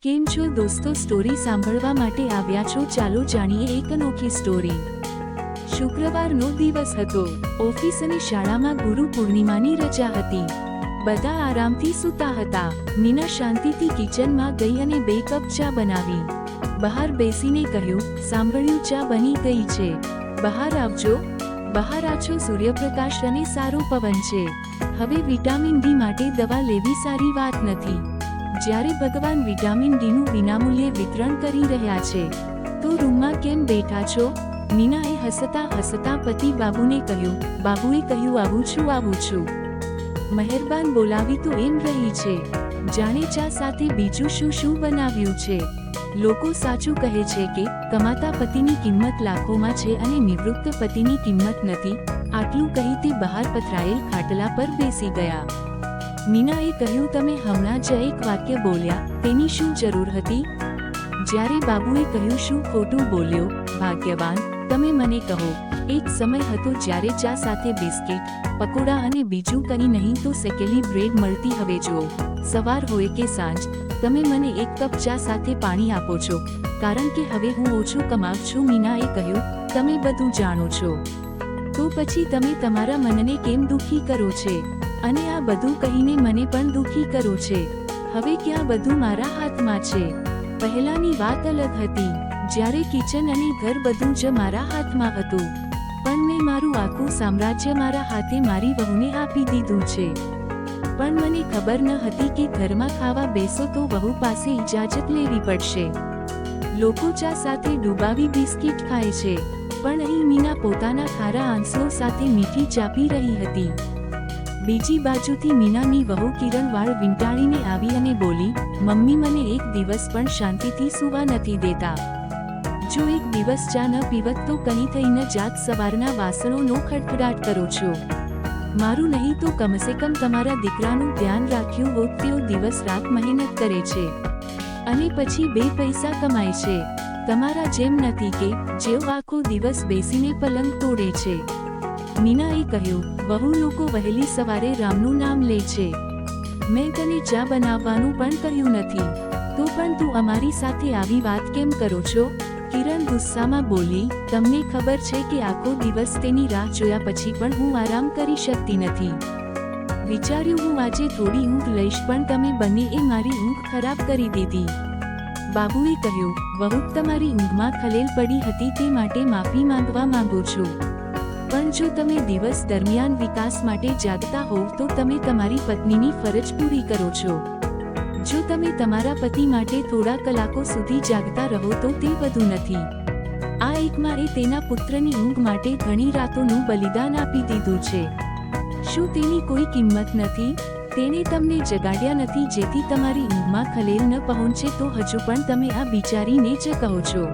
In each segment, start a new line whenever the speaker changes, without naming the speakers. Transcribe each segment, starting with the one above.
કેમ છો દોસ્તો? સ્ટોરી સાંભળવા માટે આવ્યા છો? ચાલો જાણીએ એક અનોખી સ્ટોરી। શુક્રવારનો દિવસ હતો। ઓફિસ અને શાળામાં ગુરુ પૂર્ણિમાની રજા હતી। બધા આરામથી સૂતા હતા। મીના શાંતિથી કિચનમાં ગઈ અને 2 કપ ચા બનાવી। બહાર બેસીને કહ્યું, સાંભળ્યું ચા બની ગઈ છે, બહાર આવજો। બહાર આછો સૂર્યપ્રકાશ અને સારો પવન છે। હવે વિટામિન ડી માટે દવા લેવી સારી વાત નથી, જ્યારે ભગવાન વિટામિન ડીનું વિનામૂલ્યે વિતરણ કરી રહ્યા છે, તો રૂમમાં કેમ બેઠા છો? મીનાએ હસતા હસતા પતિ બાબુને કહ્યું। બાબુએ કહ્યું, આવું છું। મહેરબાન બોલાવી તો એમ રહી છે, જાણે ચા સાથે બીજું શું બનાવ્યું છે। લોકો સાચું કહે છે કે કમાતા પતિની કિંમત લાખોમાં છે અને નિવૃત્ત પતિની કિંમત નથી। આટલું કહી તે બહાર પથરાયેલ ખાટલા પર બેસી ગયા। મીનાએ કહ્યું, તમે હમણાં જ એક વાક્ય બોલ્યા, તેની શું જરૂર હતી? જ્યારે બાબુએ કહ્યું, શું ખોટું બોલ્યો? ભાગ્યવાન, તમે મને કહો। એક સમય હતો જ્યારે ચા સાથે બિસ્કિટ, પકોડા અને બીજું કંઈ નહીં તો શેકેલી બ્રેડ મળતી। હવે જુઓ, સવાર હોય કે સાંજ, તમે મને 1 કપ ચા સાથે પાણી આપો છો, કારણ કે હવે હું ઓછું કમાઉં છું। મીનાએ કહ્યું, તમે બધું જાણો છો, તો પછી તમે તમારા મનને કેમ દુઃખી કરો છો? અને આ બધું કહીને મને પણ દુઃખી કરો છો। હવે ક્યાં બધું મારા હાથમાં છે? પહેલાની વાત અલગ હતી, જ્યારે કિચન અને ઘર બધું જ મારા હાથમાં હતું, પણ મેં મારું આખું સામ્રાજ્ય મારા હાથે મારી વહુને આપી દીધું છે। પણ મને ખબર ન હતી કે ઘરમાં ખાવા બેસો તો વહુ પાસે ઇજાજત લેવી પડશે। લોકો ચા સાથે ડૂબાવી બિસ્કિટ ખાય છે, પણ અહીં મીના પોતાના ખારા આંસુઓ સાથે મીઠી ચા પી રહી હતી। બીજી બાજુથી મીનાની વહુ કિરણ વાળ વીંટાળીને આવી અને બોલી, મમ્મી, મને એક દિવસ પણ શાંતિથી સૂવા નથી દેતા। જો એક દિવસ ચા ન પીવત તો કંઈ થઈ ન જાત। સવારના વાસણોનો ખડખડાટ કરો છો, મારું નહીં તો કમસે કમ તમારા દીકરાનું ધ્યાન રાખ્યું હોત। તેઓ દિવસ રાત મહેનત કરે છે અને પછી 2 પૈસા કમાય છે, તમારા જેમ નથી કે જેઓ આખો દિવસ બેસીને પલંગ તોડે છે। મીનાએ કહ્યું, વહુ લોકો વહેલી સવારે રામનું નામ લે છે, મેં તને ચા બનાવવાનું પણ કહ્યું નથી, તો પણ તું અમારી સાથે આવી વાત કેમ કરો છો? કિરણ ગુસ્સામાં બોલી, તમને ખબર છે કે આખો દિવસ તેની રાહ જોયા પછી પણ હું આરામ કરી શકતી નથી। વિચાર્યું હું આજે થોડી ઊંઘ લઈશ, પણ તમે બંનેએ મારી ઊંઘ ખરાબ કરી દીધી। બાબુએ કહ્યું, વહુ, તમારી ઊંઘમાં ખલેલ પડી હતી તે માટે માફી માંગવા માંગુ છું, પણ જો તમે દિવસ દરમિયાન વિકાસ માટે જાગતા હોવ તો તમે તમારી પત્નીની ફરજ પૂરી કરો છો। જો તમે તમારા પતિ માટે થોડા કલાકો સુધી જાગતા રહો તો તે બધું નથી। આ એક માએ તેના પુત્રની ઊંઘ માટે ઘણી રાતોનું બલિદાન આપી દીધું છે। શું તેની કોઈ કિંમત નથી? તેણે તમને જગાડ્યા નથી જેથી તમારી ઊંઘમાં ખલેલ ન પહોંચે, તો હજુ પણ તમે આ બિચારીને જ કહો છો?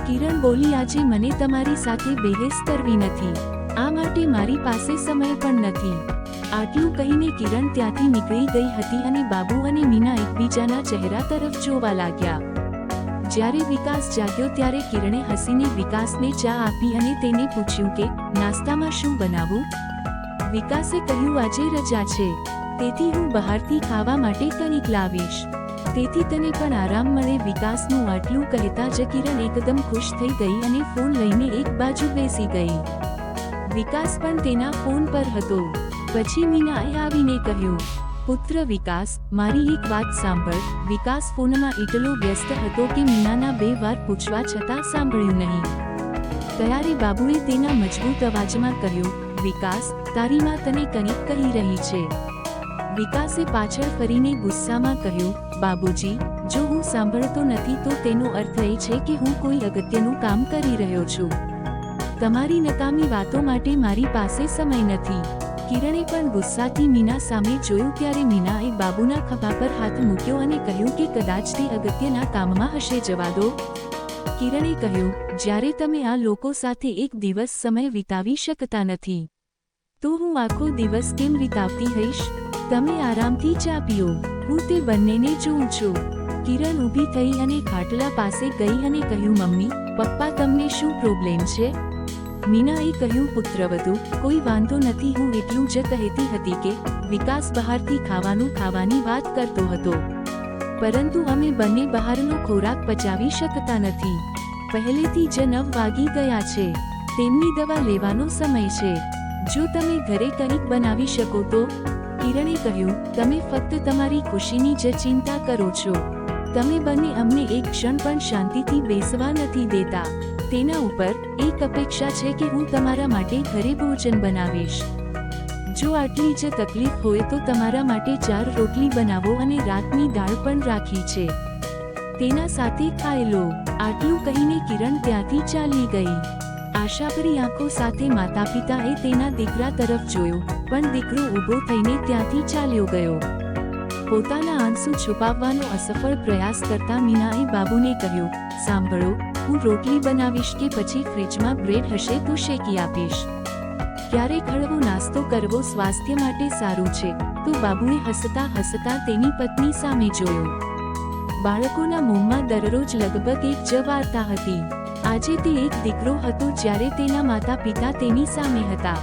કિરણ બોલી, આજે મને તમારી સાથે બહેસ કરવી નથી, આ માટે મારી પાસે સમય પણ નથી। આટલું કહીને કિરણ ત્યાંથી નીકળી ગઈ હતી અને બાબુ અને મીના એકબીજાના ચહેરા તરફ જોવા લાગ્યા। જ્યારે વિકાસ જાગ્યો ત્યારે કિરણે હસીને વિકાસને ચા આપી અને તેને પૂછ્યું કે નાસ્તામાં શું બનાવું? વિકાસે કહ્યું, આજે રજા છે, તેથી હું બહારથી ખાવા માટે કંઈક લાવીશ, તેથી તને પણ આરામ મળે। વિકાસનું આટલું કહેતા જ કિરણ એકદમ ખુશ થઈ ગઈ અને ફોન લઈને એક બાજુ બેસી ગઈ। વિકાસ પણ તેના ફોન પર હતો। પછી મીનાએ આવીને કહ્યું, પુત્ર વિકાસ, મારી એક વાત સાંભળ। વિકાસ ફોનમાં એટલો વ્યસ્ત હતો કે મીનાના 2 વાર પૂછવા છતાં સાંભળ્યું નહીં। ત્યારે બાબુએ તેના મજબૂત અવાજમાં કહ્યું, વિકાસ, તારી માં તને કંઈક કહી રહી છે। વિકાસે પાછળ ફરીને ગુસ્સામાં કહ્યું, બાબુજી, જો હું સાંભળતો નથી તો તેનો અર્થ એ છે કે હું કોઈ અગત્યનું કામ કરી રહ્યો છું। તમારી નકામી વાતો માટે મારી પાસે સમય નથી। કિરણે પણ ગુસ્સાથી મીના સામે જોયું ત્યારે મીનાએ બાબુના ખભા પર હાથ મૂક્યો અને કહ્યું કે કદાચ તે અગત્યના કામમાં હશે, જવા દો। કિરણે કહ્યું, જ્યારે તમે આ લોકો સાથે એક દિવસ સમય વિતાવી શકતા નથી, તો હું આખો દિવસ કેમ વિતાવતી હઈશ? તમે આરામથી ચા પીઓ, હું તે બંનેને જોઉં છું। કિરણ ઊભી થઈ અને ખાટલા પાસે ગઈ અને કહ્યું, મમ્મી, પપ્પા, તમને શું પ્રોબ્લેમ છે? મીનાએ કહ્યું, પુત્રવધુ, કોઈ વાંધો નથી, હું એટલું જ કહેતી હતી કે વિકાસ બહારથી ખાવાની વાત કરતો હતો, પરંતુ અમે બંને બહારનો ખોરાક પચાવી શકતા નથી. પહેલેથી જ 9 વાગી ગયા છે. તેમની દવા લેવાનો સમય છે. જો તમે ઘરે કંઈક બનાવી શકો તો? કિરણે કહ્યું, તમે ફક્ત તમારી ખુશીની જ ચિંતા કરો છો. તમે બંને અમને એક ક્ષણ પણ શાંતિથી બેસવા નથી દેતા. તેના ઉપર એક અપેક્ષા છે કે હું તમારા માટે ઘરે ભોજન બનાવીશ. જો આટલી જ તકલીફ હોય તો તમારા માટે 4 રોટલી બનાવો અને રાતની દાળ પણ રાખી છે. તેના સાથે ખાઈ લો. આટલું કહીને કિરણ ત્યાંથી ચાલી ગઈ. આશાભરી આંખો સાથે માતા પિતાએ તેના દીકરા તરફ જોયું, પણ દીકરો ઊભો થઈને ત્યાંથી ચાલ્યો ગયો. પોતાના આંસુ છુપાવવાનો અસફળ પ્રયાસ કરતા મીનાએ બાબુને કહ્યું, સાંભળો, હું રોટલી બનાવીશ કે પછી ફ્રિજમાં બ્રેડ હશે તો શેકી આપીશ. ક્યારેક હળવો નાસ્તો કરવો સ્વાસ્થ્ય માટે સારું છે. તો બાબુએ હસતા હસતા તેની પત્ની સામે જોયું. બાળકોના મોંમાં દરરોજ લગભગ એક જ વાર્તા હતી. આજે તે એક દીકરો હતો જ્યારે તેના માતા પિતા તેની સામે હતા.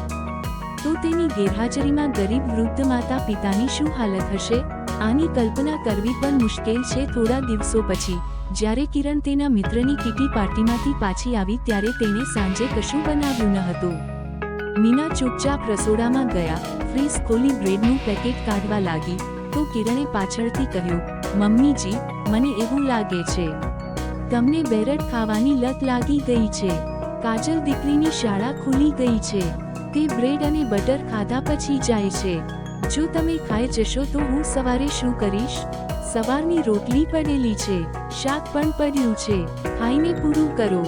તો તેની ગેરહાજરીમાં ગરીબ વૃદ્ધ માતા પિતાની શું હાલત હશે? આની કલ્પના કરવી પણ મુશ્કેલ છે. થોડા દિવસો પછી જ્યારે કિરણ તેના મિત્રની કીટી પાર્ટીમાંથી પાછી આવી ત્યારે તેણે સાંજે કશું બનાવ્યું ન હતું. મીના ચૂપચાપ રસોડામાં ગયા, ફ્રીઝ ખોલી બ્રેડનું પેકેટ કાઢવા લાગી. તો કિરણે પાછળથી કહ્યું, મમ્મીજી, મને એવું લાગે છે તમને બેરડ ખાવાની લત લાગી ગઈ છે. કાજલ દીકરીની શાળા ખુલી ગઈ છે. તે બ્રેડ અને બટર ખાધા પછી જાય છે. જો તમે ખાઈ જશો તો હું સવારે શું કરીશ? સવારની રોટલી પડેલી છે, શાક પણ પડ્યું છે, ખાઈને પૂરું કરો.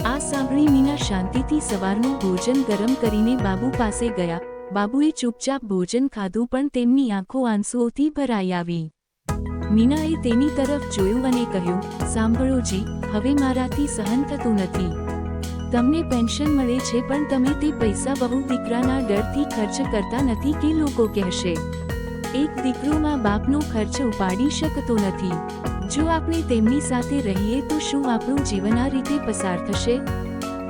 આ સાંભળી મીના શાંતિથી સવારનું ભોજન ગરમ કરીને બાબુ પાસે ગયા. બાબુએ ચૂપચાપ ભોજન ખાધું પણ તેમની આંખો આંસુઓથી ભરાઈ આવી. મીનાએ તેની તરફ જોયું અને કહ્યું, સાંભળો જી, હવે મારાથી સહન થતું નથી. તમને પેન્શન મળે છે પણ તમે તે પૈસા બહુ દીકરાના ડરથી ખર્ચ કરતા નથી કે લોકો કહેશે. એક દીકરો માં બાપનો ખર્ચ ઉપાડી શકતો નથી. જો આપણે તેમની સાથે રહીએ તો શું આપણું જીવન આ રીતે પસાર થશે?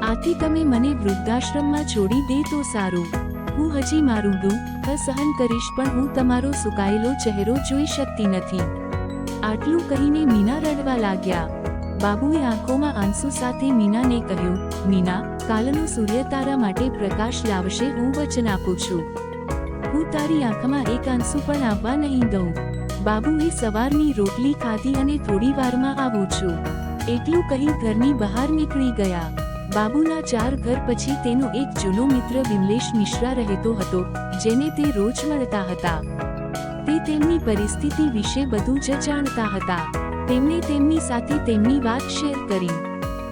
આથી તમે મને વૃદ્ધાશ્રમમાં છોડી દે તો સારું. હું હજી મારું દુઃખ સહન કરીશ પણ હું તમારો સુકાયેલો ચહેરો જોઈ શકતી નથી. આટલું કહીને મીના રડવા લાગ્યા. બાબુએ આંખોમાં આંસુ સાથે મીનાને કહ્યું, મીના, કાલનો સૂર્ય તારા માટે પ્રકાશ લાવશે, હું વચન આપું છું. હું તારી આંખમાં એક આંસુ પણ આવવા નહીં દઉં. બાબુએ સવારની રોટલી ખાધી અને થોડી વારમાં આવું છું. એટલું કહી ઘરની બહાર નીકળી ગયા. બાબુના 4 ઘર પછી તેનો એક જૂનો મિત્ર વિમલેશ મિશ્રા રહેતો હતો, જેને તે રોજ મળતા હતા. તે તેમની પરિસ્થિતિ વિશે બધું જ જાણતા હતા. તેમણે તેમની સાથે તેમની વાત શેર કરી.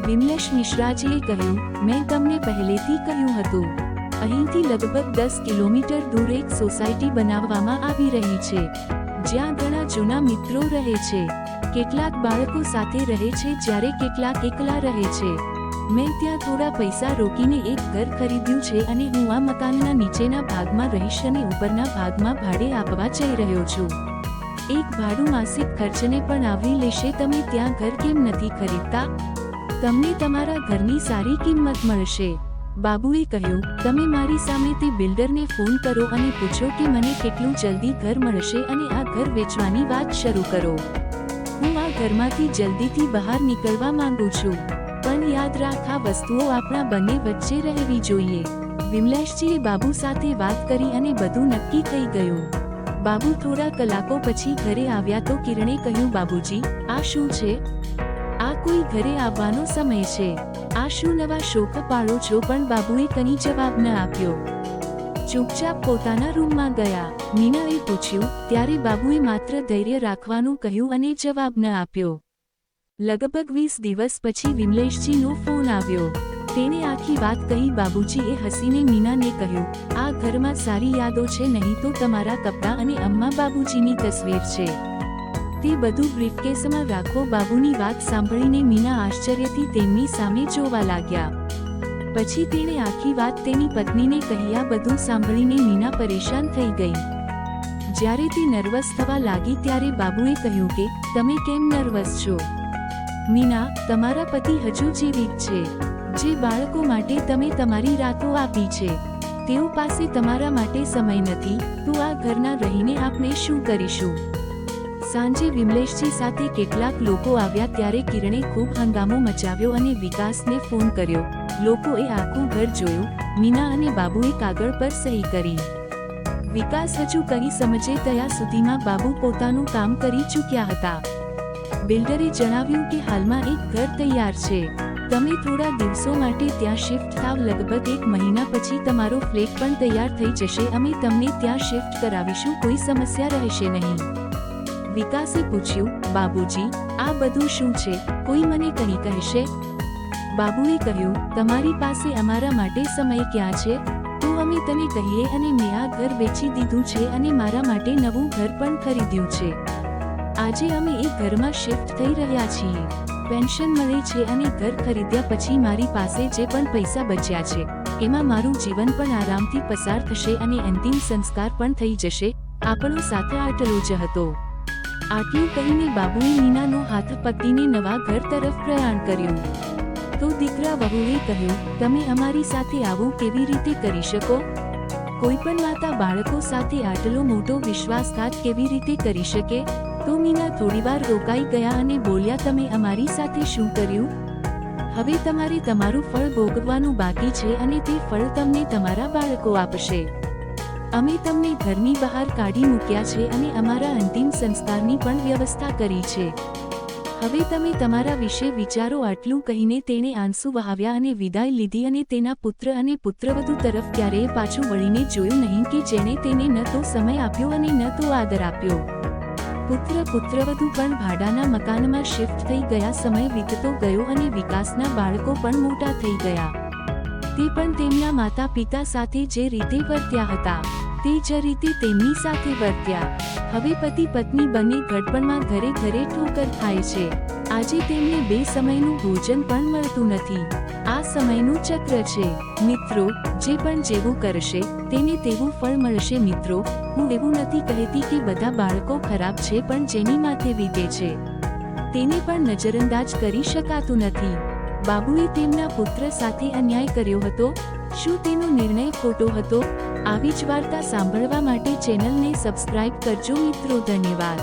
વિમલેશ મિશ્રાજીએ કહ્યું, મેં તમને પહેલેથી કહ્યું હતું, અહીંથી લગભગ 10 કિલોમીટર દૂર એક સોસાયટી બનાવવામાં આવી રહી છે, જ્યાં ઘણા જૂના મિત્રો રહે છે. કેટલાક બાળકો સાથે રહે છે જ્યારે કેટલાક એકલા રહે છે. મેં ત્યાં થોડા પૈસા રોકીને એક ઘર ખરીદ્યું છે અને હું આ મકાનના નીચેના ભાગમાં રહીશ અને ઉપરના ભાગમાં ભાડે આપવા જઈ રહ્યો છું. એક ભાડું માસિક ખર્ચને પણ આવરી લેશે. તમે ત્યાં ઘર કેમ નથી ખરીદતા? તમને તમારા ઘરની સારી કિંમત મળશે. બાબુએ કહ્યું, તમે મારી સામે તે બિલ્ડરને ફોન કરો અને પૂછો કે મને કેટલું જલ્દી ઘર મળશે અને આ ઘર વેચવાની વાત શરૂ કરો. હું આ ઘરમાંથી જલ્દીથી બહાર નીકળવા માંગુ છું. પણ યાદ રાખ, આ વસ્તુઓ આપણા બંને વચ્ચે રહેવી જોઈએ. વિમલેશજીએ બાબુ સાથે વાત કરી અને બધું નક્કી થઈ ગયું. બાબુ થોડા કલાકો પછી ઘરે આવ્યા તો કિરણે કહ્યું, બાબુજી, આ શું છે? આ કોઈ ઘરે આવવાનો સમય છે. આ શું નવા શોખ પાડો છો? પણ બાબુએ કંઈ જવાબ ન આપ્યો. ચૂપચાપ પોતાના રૂમમાં ગયા. મીનાએ પૂછ્યું ત્યારે બાબુએ માત્ર ધૈર્ય રાખવાનું કહ્યું અને જવાબ ન આપ્યો. લગભગ 20 દિવસ પછી વિમલેશજીનો ફોન આવ્યો. તેણે આખી વાત કહી. બાબુજીએ હસીને મીનાને કહ્યું, આ ઘરમાં સારી યાદો છે, નહીં તો તમારા કપડાં અને અમ્મા બાબુજીની તસવીર છે. તે બધું બ્રીફકેસમાં રાખો. બાબુની વાત સાંભળીને મીના આશ્ચર્યથી તેમની સામે જોવા લાગ્યા. પછી તેણે આખી વાત તેની પત્નીને કહી. આ બધું સાંભળીને મીના પરેશાન થઈ ગઈ. જ્યારે તે નર્વસ થવા લાગી ત્યારે બાબુએ કહ્યું કે, તમે કેમ નર્વસ છો? મીના, તમારા પતિ હજુ જીવિત છે. જે બાળકો માટે તમે તમારી રાતો આપી છે, તેઓ પાસે તમારા માટે સમય નથી. તો આ ઘરના રહીને આપણે શું કરીશું? સાંજે વિમલેશજી સાથે કેટલાક લોકો આવ્યા ત્યારે કિરણે ખૂબ હંગામો મચાવ્યો અને વિકાસને ફોન કર્યો. લોકોએ આખું ઘર જોયું. મીના અને બાબુએ કાગળ પર સહી કરી. વિકાસ હજુ કંઈ સમજે ત્યાં સુધીમાં બાબુ પોતાનું કામ કરી ચૂક્યા હતા. બિલ્ડરે જણાવ્યું કે હાલમાં એક ઘર તૈયાર છે. તમે થોડા દિવસો માટે ત્યાં શિફ્ટ થાવ. લગભગ 1 મહિના પછી તમારો ફ્લેટ પણ તૈયાર થઈ જશે. અમે તમને ત્યાં શિફ્ટ કરાવીશું. કોઈ સમસ્યા રહેશે નહીં. વિકાસે પૂછ્યું, બાબુજી, આ બધું શું છે? કોઈ મને કંઈ કહેશે? બાબુએ કહ્યું, તમારી પાસે અમારા માટે સમય ક્યાં છે? તો અમે તને કહીએ. અને મેં આ ઘર વેચી દીધું છે અને મારા માટે નવું ઘર પણ ખરીદ્યું છે. આજે અમે એ ઘરમાં શિફ્ટ થઈ રહ્યા છીએ. પેન્શન મળે છે અને ઘર ખરીદ્યા પછી મારી પાસે જે પણ પૈસા બચ્યા છે એમાં મારું જીવન પણ આરામથી પસાર થશે અને અંતિમ સંસ્કાર પણ થઈ જશે. આપણો સાથે આટલો જ હતો. આટલું કહીને બાબુએ મીનાનો હાથ પકડીને નવા ઘર તરફ પ્રયાણ કર્યું. તો દીકરા વહુએ કહ્યું, તમે અમારી સાથે આવું કેવી રીતે કરી શકો? કોઈ પણ માતા બાળકો સાથે આટલો મોટો વિશ્વાસઘાત કેવી રીતે કરી શકે? તો મીના થોડીવાર રોકાઈ ગયા અને બોલ્યા, તમે અમારી સાથે શું કર્યું? હવે તમારે તમારું ફળ ભોગવવાનું બાકી છે અને તે ફળ તમને તમારા બાળકો આપશે. અમે તમને ઘરની બહાર કાઢી મૂક્યા છે અને અમારા અંતિમ સંસ્કારની પણ વ્યવસ્થા કરી છે. હવે તમે તમારા વિશે વિચારો. આટલું કહીને તેણે આંસુ વહાવ્યા અને વિદાય લીધી અને તેના પુત્ર અને પુત્રવધુ તરફ ક્યારેય પાછું વળીને જોયું નહીં કે જેણે તેને ન તો સમય આપ્યો અને ન તો આદર આપ્યો. પુત્ર પુત્રવધુ પણ ભાડાના મકાનમાં શિફ્ટ થઈ ગયા. સમય વીતતો ગયો અને વિકાસના બાળકો પણ મોટા થઈ ગયા. તે પણ તેમના માતા પિતા સાથે જે રીતે વર્ત્યા હતા તે જ રીતે તેમની સાથે વર્ત્યા. હવે પતિ પત્ની બંને ઘડપણમાં ઘરે ઘરે ઠોકર ખાય છે. આજે તેમને 2 સમયનું ભોજન પણ મળતું નથી. આ સમયનું ચક્ર છે. મિત્રો, જે પણ જેવું કરશે તેને તેવું ફળ મળશે. મિત્રો, હું એવું નથી કહેતી કે બધા બાળકો ખરાબ છે, પણ જેની માથે વીતે છે તેને પણ નજરઅંદાજ કરી શકાતું નથી. બાબુએ તેમના પુત્ર સાથે અન્યાય કર્યો હતો. શું તેનો નિર્ણય ખોટો હતો? આવી જ વાર્તા સાંભળવા માટે ચેનલને સબસ્ક્રાઇબ કરજો મિત્રો. ધન્યવાદ.